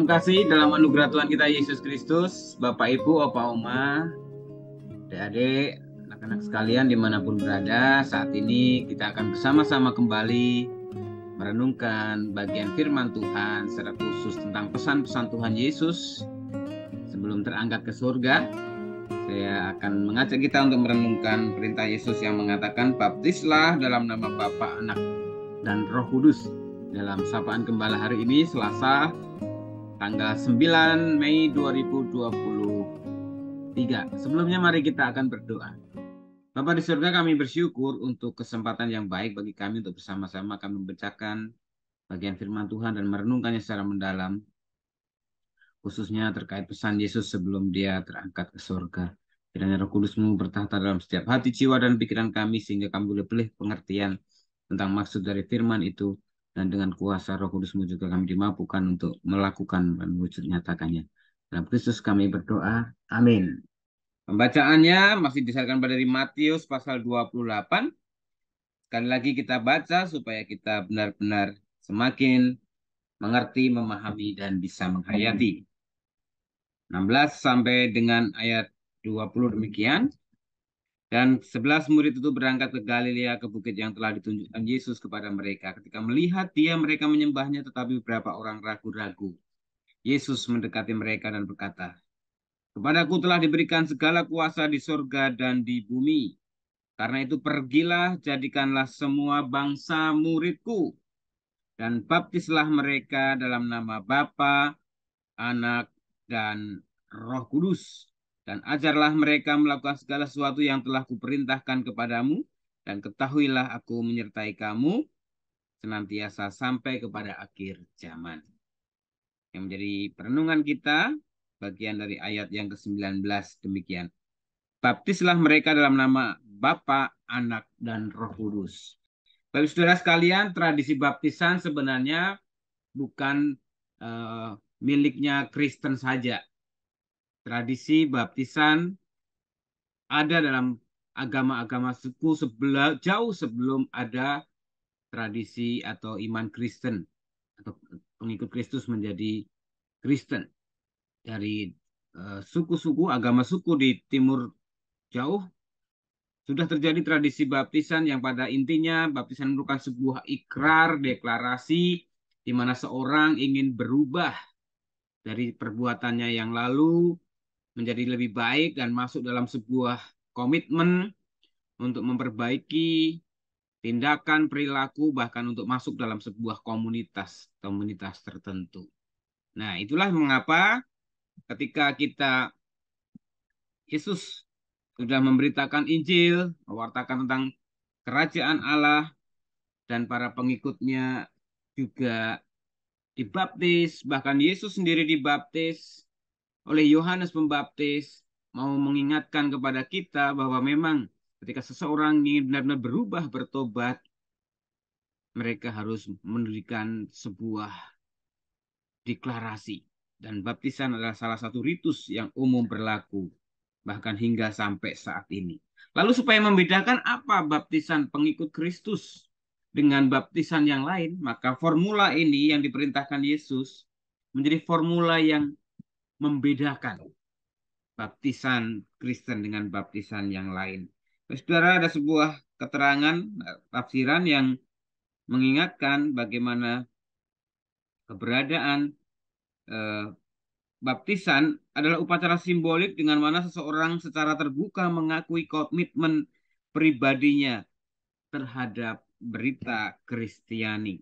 kasih dalam anugerah Tuhan kita Yesus Kristus, Bapak Ibu, Opa Oma, adik-adik, anak-anak sekalian dimanapun berada, saat ini kita akan bersama-sama kembali merenungkan bagian firman Tuhan secara khusus tentang pesan-pesan Tuhan Yesus sebelum terangkat ke surga. Saya akan mengajak kita untuk merenungkan perintah Yesus yang mengatakan, baptislah dalam nama Bapa, Anak, dan Roh Kudus. Dalam sapaan gembala hari ini, Selasa, tanggal 9 Mei 2023. Sebelumnya mari kita akan berdoa. Bapa di surga, kami bersyukur untuk kesempatan yang baik bagi kami untuk bersama-sama kami membacakan bagian firman Tuhan dan merenungkannya secara mendalam, khususnya terkait pesan Yesus sebelum dia terangkat ke surga. Kiranya Roh Kudus-Mu bertahta dalam setiap hati, jiwa, dan pikiran kami, sehingga kami boleh pengertian tentang maksud dari firman itu, dan dengan kuasa Roh Kudus-Mu juga kami dimampukan untuk melakukan dan wujud nyatakannya. Dalam Kristus kami berdoa. Amin. Pembacaannya masih disarankan dari Matius pasal 28. Sekali lagi kita baca supaya kita benar-benar semakin mengerti, memahami, dan bisa menghayati. 16 sampai dengan ayat 20 demikian. Dan 11 murid itu berangkat ke Galilea, ke bukit yang telah ditunjukkan Yesus kepada mereka. Ketika melihat dia, mereka menyembahnya, tetapi beberapa orang ragu-ragu. Yesus mendekati mereka dan berkata, "Kepadaku telah diberikan segala kuasa di surga dan di bumi. Karena itu pergilah, jadikanlah semua bangsa muridku, dan baptislah mereka dalam nama Bapa, Anak, dan Roh Kudus. Dan ajarlah mereka melakukan segala sesuatu yang telah kuperintahkan kepadamu, dan ketahuilah aku menyertai kamu senantiasa sampai kepada akhir zaman." Yang menjadi perenungan kita, bagian dari ayat yang ke-19 demikian. Baptislah mereka dalam nama Bapa, Anak, dan Roh Kudus. Bapak saudara sekalian, tradisi baptisan sebenarnya bukan miliknya Kristen saja. Tradisi baptisan ada dalam agama-agama suku jauh sebelum ada tradisi atau iman Kristen atau pengikut Kristus menjadi Kristen. Dari suku-suku, agama suku di timur jauh sudah terjadi tradisi baptisan yang pada intinya baptisan merupakan sebuah ikrar, deklarasi di mana seorang ingin berubah dari perbuatannya yang lalu menjadi lebih baik dan masuk dalam sebuah komitmen untuk memperbaiki tindakan, perilaku, bahkan untuk masuk dalam sebuah komunitas tertentu. Nah, itulah mengapa ketika Yesus sudah memberitakan Injil, mewartakan tentang kerajaan Allah, dan para pengikutnya juga dibaptis, bahkan Yesus sendiri dibaptis oleh Yohanes Pembaptis, mau mengingatkan kepada kita bahwa memang ketika seseorang ingin benar-benar berubah, bertobat, mereka harus memberikan sebuah deklarasi. Dan baptisan adalah salah satu ritus yang umum berlaku, bahkan hingga sampai saat ini. Lalu supaya membedakan apa baptisan pengikut Kristus dengan baptisan yang lain, maka formula ini yang diperintahkan Yesus menjadi formula yang membedakan baptisan Kristen dengan baptisan yang lain. Saudara, ada sebuah keterangan, tafsiran yang mengingatkan bagaimana keberadaan baptisan adalah upacara simbolik dengan mana seseorang secara terbuka mengakui komitmen pribadinya terhadap berita Kristiani.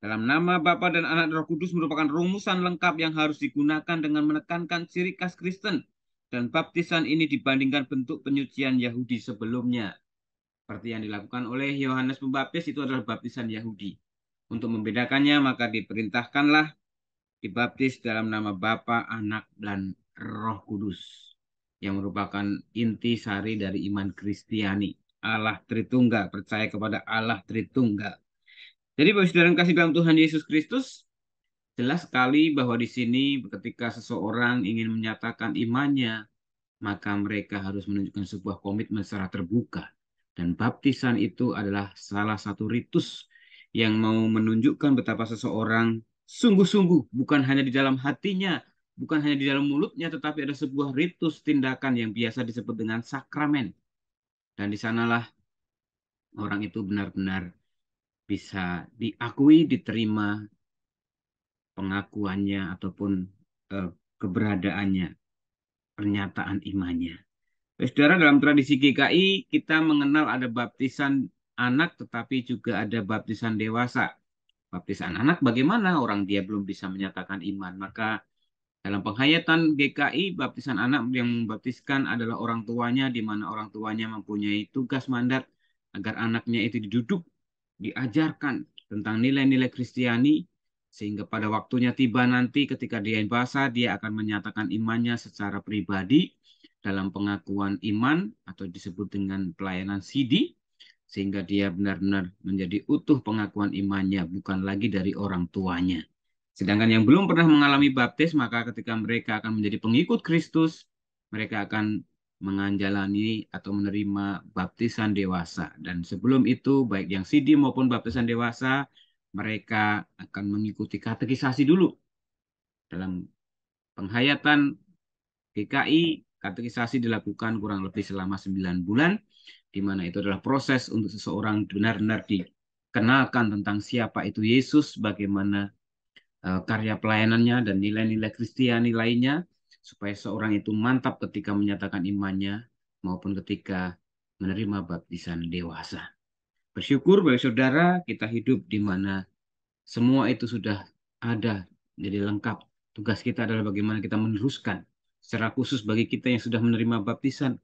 Dalam nama Bapa dan Anak dan Roh Kudus merupakan rumusan lengkap yang harus digunakan dengan menekankan ciri khas Kristen. Dan baptisan ini dibandingkan bentuk penyucian Yahudi sebelumnya. Seperti yang dilakukan oleh Yohanes Pembaptis, itu adalah baptisan Yahudi. Untuk membedakannya, maka diperintahkanlah dibaptis dalam nama Bapa, Anak, dan Roh Kudus, yang merupakan inti sari dari iman Kristiani. Allah Tritunggal, percaya kepada Allah Tritunggal. Jadi Bapak Saudara yang kasih dalam Tuhan Yesus Kristus, jelas sekali bahwa di sini ketika seseorang ingin menyatakan imannya, maka mereka harus menunjukkan sebuah komitmen secara terbuka. Dan baptisan itu adalah salah satu ritus yang mau menunjukkan betapa seseorang sungguh-sungguh, bukan hanya di dalam hatinya, bukan hanya di dalam mulutnya, tetapi ada sebuah ritus tindakan yang biasa disebut dengan sakramen. Dan di sanalah orang itu benar-benar bisa diakui, diterima pengakuannya ataupun eh, keberadaannya, pernyataan imannya. Saudara, dalam tradisi GKI kita mengenal ada baptisan anak tetapi juga ada baptisan dewasa. Baptisan anak bagaimana orang dia belum bisa menyatakan iman, maka dalam penghayatan GKI, baptisan anak yang membaptiskan adalah orang tuanya, di mana orang tuanya mempunyai tugas mandat agar anaknya itu diduduk, diajarkan tentang nilai-nilai Kristiani, sehingga pada waktunya tiba nanti ketika dia dewasa, dia akan menyatakan imannya secara pribadi dalam pengakuan iman atau disebut dengan pelayanan CD, sehingga dia benar-benar menjadi utuh pengakuan imannya, bukan lagi dari orang tuanya. Sedangkan yang belum pernah mengalami baptis, maka ketika mereka akan menjadi pengikut Kristus, mereka akan menjalani atau menerima baptisan dewasa. Dan sebelum itu, baik yang CD maupun baptisan dewasa, mereka akan mengikuti katekisasi dulu. Dalam penghayatan GKI, katekisasi dilakukan kurang lebih selama 9 bulan, di mana itu adalah proses untuk seseorang benar-benar dikenalkan tentang siapa itu Yesus, bagaimana karya pelayanannya dan nilai-nilai Kristiani lainnya, supaya seorang itu mantap ketika menyatakan imannya maupun ketika menerima baptisan dewasa. Bersyukur bagi saudara, kita hidup di mana semua itu sudah ada, jadi lengkap. Tugas kita adalah bagaimana kita meneruskan, secara khusus bagi kita yang sudah menerima baptisan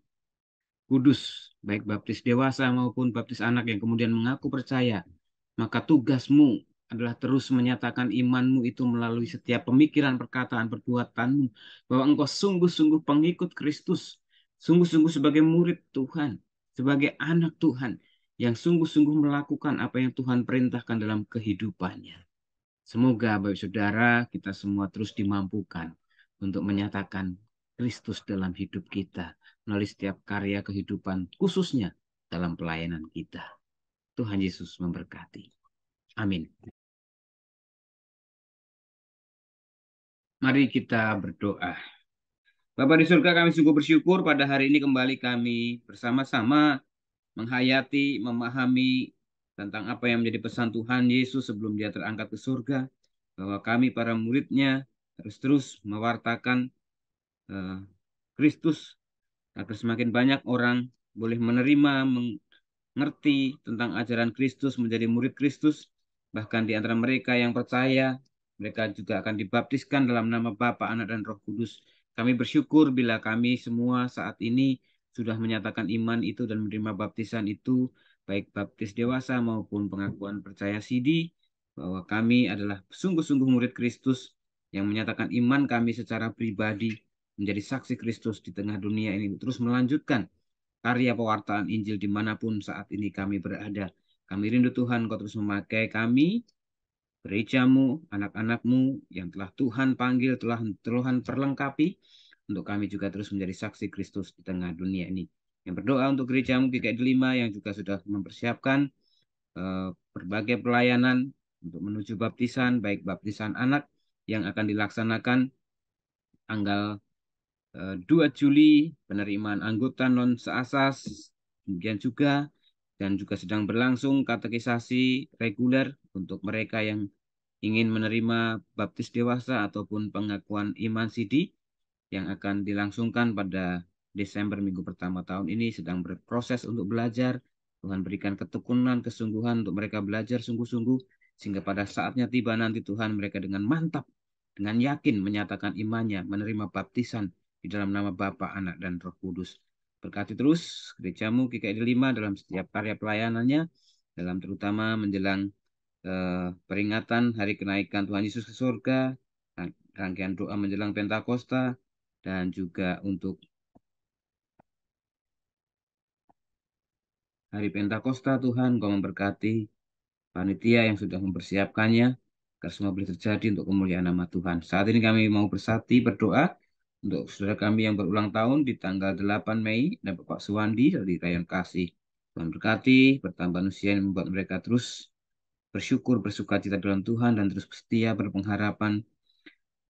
kudus, baik baptis dewasa maupun baptis anak yang kemudian mengaku percaya, maka tugasmu adalah terus menyatakan imanmu itu melalui setiap pemikiran, perkataan, perbuatanmu, bahwa engkau sungguh-sungguh pengikut Kristus, sungguh-sungguh sebagai murid Tuhan, sebagai anak Tuhan, yang sungguh-sungguh melakukan apa yang Tuhan perintahkan dalam kehidupannya. Semoga Bapak Saudara kita semua terus dimampukan untuk menyatakan Kristus dalam hidup kita melalui setiap karya kehidupan, khususnya dalam pelayanan kita. Tuhan Yesus memberkati. Amin. Mari kita berdoa. Bapa di surga, kami sungguh bersyukur pada hari ini kembali kami bersama-sama menghayati, memahami tentang apa yang menjadi pesan Tuhan Yesus sebelum dia terangkat ke surga, bahwa kami para muridnya harus terus mewartakan eh, Kristus agar semakin banyak orang boleh menerima, mengerti tentang ajaran Kristus, menjadi murid Kristus. Bahkan di antara mereka yang percaya, mereka juga akan dibaptiskan dalam nama Bapa, Anak, dan Roh Kudus. Kami bersyukur bila kami semua saat ini sudah menyatakan iman itu dan menerima baptisan itu, baik baptis dewasa maupun pengakuan percaya sidi, bahwa kami adalah sungguh-sungguh murid Kristus yang menyatakan iman kami secara pribadi, menjadi saksi Kristus di tengah dunia ini, terus melanjutkan karya pewartaan Injil dimanapun saat ini kami berada. Kami rindu Tuhan, Kau terus memakai kami, gerejamu, anak-anakmu yang telah Tuhan panggil, telah Tuhan perlengkapi, untuk kami juga terus menjadi saksi Kristus di tengah dunia ini. Yang berdoa untuk gerejamu GKI Delima yang juga sudah mempersiapkan berbagai pelayanan untuk menuju baptisan, baik baptisan anak yang akan dilaksanakan tanggal 2 Juli, penerimaan anggota non seasas, kemudian juga dan juga sedang berlangsung katekisasi reguler untuk mereka yang ingin menerima baptis dewasa ataupun pengakuan iman sidi yang akan dilangsungkan pada Desember minggu pertama tahun ini, sedang berproses untuk belajar. Tuhan berikan ketekunan, kesungguhan untuk mereka belajar sungguh-sungguh, sehingga pada saatnya tiba nanti Tuhan mereka dengan mantap, dengan yakin menyatakan imannya, menerima baptisan di dalam nama Bapa, Anak, dan Roh Kudus. Berkati terus gerejamu GKI Delima dalam setiap karya pelayanannya, dalam terutama menjelang peringatan hari kenaikan Tuhan Yesus ke surga, rangkaian doa menjelang Pentakosta, dan juga untuk hari Pentakosta. Tuhan, Kau memberkati panitia yang sudah mempersiapkannya, agar semua boleh terjadi untuk kemuliaan nama Tuhan. Saat ini kami mau bersati berdoa untuk saudara kami yang berulang tahun di tanggal 8 Mei, dan Bapak Suwandi dari Rayon Kasih. Tuhan berkati, bertambah usia yang membuat mereka terus bersyukur, bersukacita dalam Tuhan, dan terus setia berpengharapan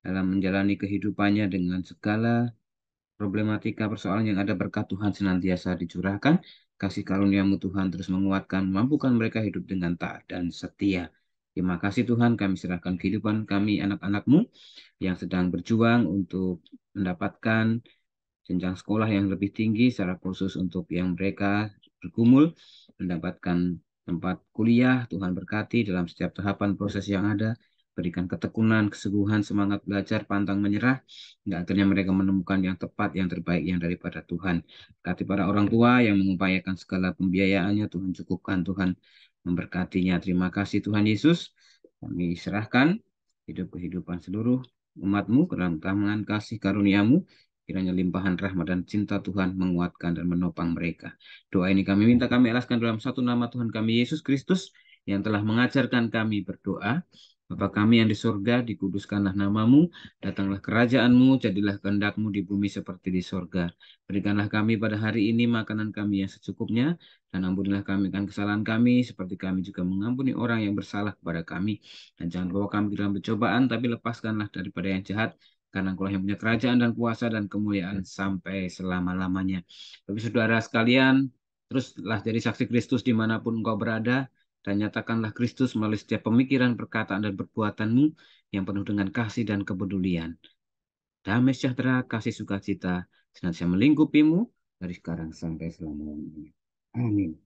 dalam menjalani kehidupannya dengan segala problematika persoalan yang ada. Berkat Tuhan senantiasa dicurahkan. Kasih karunia-Mu Tuhan terus menguatkan, memampukan mereka hidup dengan taat dan setia. Terima kasih Tuhan, kami serahkan kehidupan kami anak-anak-Mu yang sedang berjuang untuk mendapatkan jenjang sekolah yang lebih tinggi, secara khusus untuk yang mereka bergumul, mendapatkan tempat kuliah. Tuhan berkati dalam setiap tahapan proses yang ada. Berikan ketekunan, kesungguhan, semangat belajar, pantang menyerah, hingga akhirnya mereka menemukan yang tepat, yang terbaik, yang daripada Tuhan. Berkati para orang tua yang mengupayakan segala pembiayaannya, Tuhan cukupkan, Tuhan memberkatinya. Terima kasih Tuhan Yesus. Kami serahkan kehidupan seluruh umat-Mu ke dalam tangan kasih karunia-Mu. Kiranya limpahan rahmat dan cinta Tuhan menguatkan dan menopang mereka. Doa ini kami minta, kami alaskan dalam satu nama Tuhan kami Yesus Kristus yang telah mengajarkan kami berdoa. Bapa kami yang di surga, dikuduskanlah namamu, datanglah kerajaanmu, jadilah kehendak-Mu di bumi seperti di surga. Berikanlah kami pada hari ini makanan kami yang secukupnya, dan ampunilah kami akan kesalahan kami, seperti kami juga mengampuni orang yang bersalah kepada kami. Dan jangan bawa kami dalam pencobaan, tapi lepaskanlah daripada yang jahat, karena Engkau yang punya kerajaan dan kuasa dan kemuliaan sampai selama-lamanya. Bagi saudara sekalian, teruslah jadi saksi Kristus dimanapun engkau berada, dan nyatakanlah Kristus melalui setiap pemikiran, perkataan, dan perbuatanmu yang penuh dengan kasih dan kepedulian. Damai sejahtera, kasih sukacita, senantiasa melingkupimu dari sekarang sampai selama-lamanya. Amin.